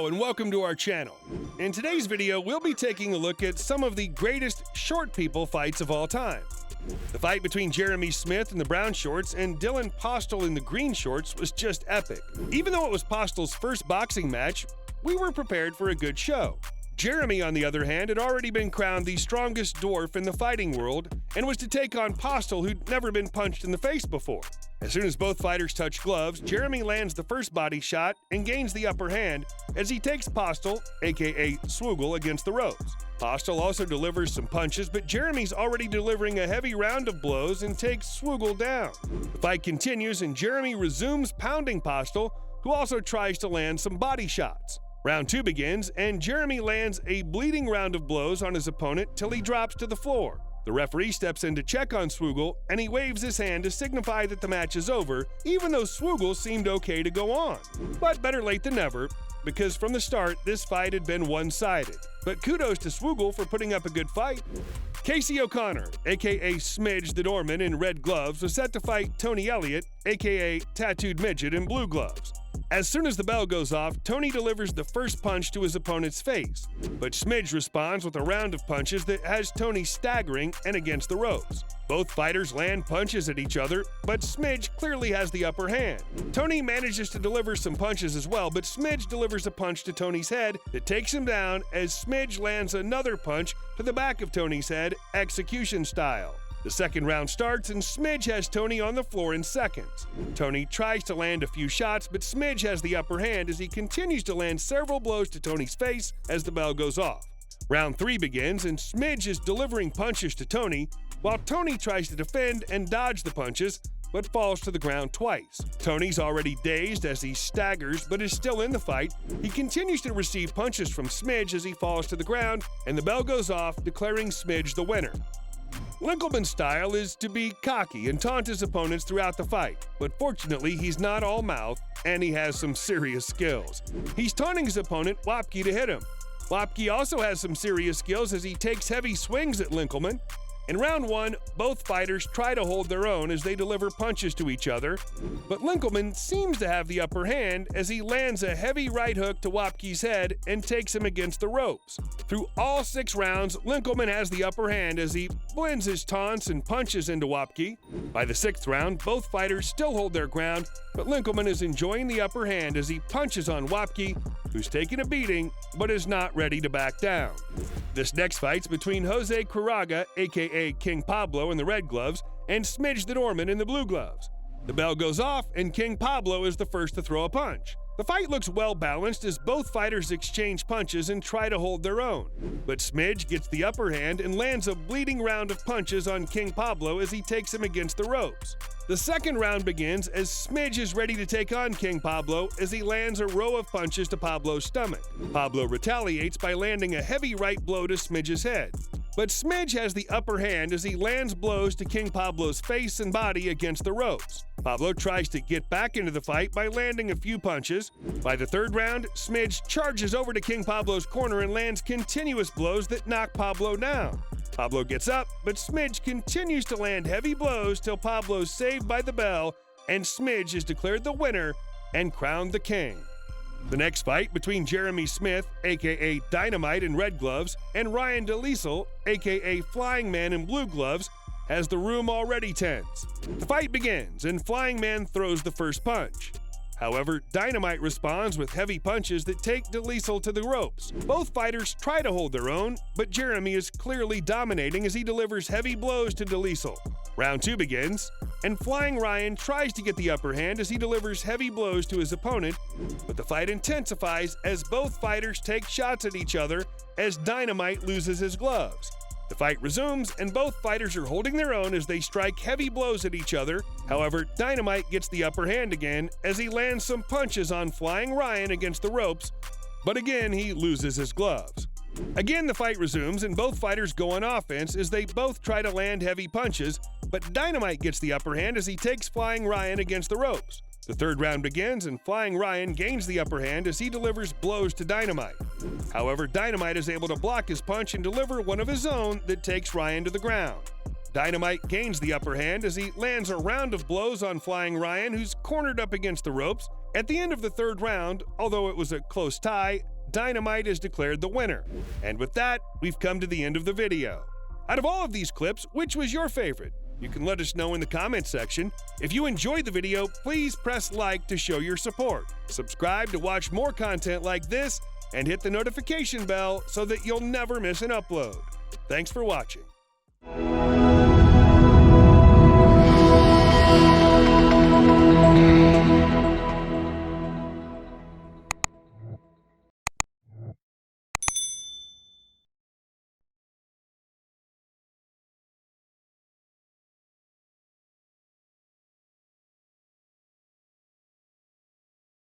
Hello and welcome to our channel. In today's video, we'll be taking a look at some of the greatest short people fights of all time. The fight between Jeremy Smith in the brown shorts and Dylan Postel in the green shorts was just epic. Even though it was Postel's first boxing match, we were prepared for a good show. Jeremy, on the other hand, had already been crowned the strongest dwarf in the fighting world and was to take on Postel, who'd never been punched in the face before. As soon as both fighters touch gloves, Jeremy lands the first body shot and gains the upper hand as he takes Postel, aka Swoogle, against the ropes. Postel also delivers some punches, but Jeremy's already delivering a heavy round of blows and takes Swoogle down. The fight continues and Jeremy resumes pounding Postel, who also tries to land some body shots. Round 2 begins, and Jeremy lands a bleeding round of blows on his opponent till he drops to the floor. The referee steps in to check on Swoogle, and he waves his hand to signify that the match is over, even though Swoogle seemed okay to go on. But better late than never, because from the start, this fight had been one-sided. But kudos to Swoogle for putting up a good fight. Casey O'Connor, aka Smidge the Doorman in red gloves, was set to fight Tony Elliot, aka Tattooed Midget in blue gloves. As soon as the bell goes off, Tony delivers the first punch to his opponent's face, but Smidge responds with a round of punches that has Tony staggering and against the ropes. Both fighters land punches at each other, but Smidge clearly has the upper hand. Tony manages to deliver some punches as well, but Smidge delivers a punch to Tony's head that takes him down as Smidge lands another punch to the back of Tony's head, execution style. The second round starts and Smidge has Tony on the floor in seconds. Tony tries to land a few shots, but Smidge has the upper hand as he continues to land several blows to Tony's face as the bell goes off. Round 3 begins and Smidge is delivering punches to Tony, while Tony tries to defend and dodge the punches, but falls to the ground twice. Tony's already dazed as he staggers, but is still in the fight. He continues to receive punches from Smidge as he falls to the ground, and the bell goes off, declaring Smidge the winner. Linkleman's style is to be cocky and taunt his opponents throughout the fight, but fortunately he's not all mouth and he has some serious skills. He's taunting his opponent Wapke to hit him. Wapke also has some serious skills as he takes heavy swings at Linkleman. In round 1, both fighters try to hold their own as they deliver punches to each other, but Linkleman seems to have the upper hand as he lands a heavy right hook to Wapke's head and takes him against the ropes. Through all 6 rounds, Linkleman has the upper hand as he blends his taunts and punches into Wapke. By the 6th round, both fighters still hold their ground, but Linkleman is enjoying the upper hand as he punches on Wapke, who's taking a beating but is not ready to back down. This next fight's between Jose Quiraga, aka King Pablo in the red gloves, and Smidge the Doorman in the blue gloves. The bell goes off and King Pablo is the first to throw a punch. The fight looks well balanced as both fighters exchange punches and try to hold their own, but Smidge gets the upper hand and lands a bleeding round of punches on King Pablo as he takes him against the ropes. The second round begins as Smidge is ready to take on King Pablo as he lands a row of punches to Pablo's stomach. Pablo retaliates by landing a heavy right blow to Smidge's head. But Smidge has the upper hand as he lands blows to King Pablo's face and body against the ropes. Pablo tries to get back into the fight by landing a few punches. By the 3rd round, Smidge charges over to King Pablo's corner and lands continuous blows that knock Pablo down. Pablo gets up, but Smidge continues to land heavy blows till Pablo's saved by the bell and Smidge is declared the winner and crowned the king. The next fight between Jeremy Smith, aka Dynamite in red gloves, and Ryan DeLiesel, aka Flying Man in blue gloves, has the room already tense. The fight begins and Flying Man throws the first punch. However, Dynamite responds with heavy punches that take DeLiesel to the ropes. Both fighters try to hold their own, but Jeremy is clearly dominating as he delivers heavy blows to DeLiesel. Round 2 begins, and Flying Ryan tries to get the upper hand as he delivers heavy blows to his opponent, but the fight intensifies as both fighters take shots at each other as Dynamite loses his gloves. The fight resumes, and both fighters are holding their own as they strike heavy blows at each other. However, Dynamite gets the upper hand again as he lands some punches on Flying Ryan against the ropes, but again he loses his gloves. Again, the fight resumes, and both fighters go on offense as they both try to land heavy punches, but Dynamite gets the upper hand as he takes Flying Ryan against the ropes. The 3rd round begins and Flying Ryan gains the upper hand as he delivers blows to Dynamite. However, Dynamite is able to block his punch and deliver one of his own that takes Ryan to the ground. Dynamite gains the upper hand as he lands a round of blows on Flying Ryan, who's cornered up against the ropes. At the end of the 3rd round, although it was a close tie, Dynamite is declared the winner. And with that, we've come to the end of the video. Out of all of these clips, which was your favorite? You can let us know in the comments section. If you enjoyed the video, please press like to show your support. Subscribe to watch more content like this, and hit the notification bell so that you'll never miss an upload. Thanks for watching.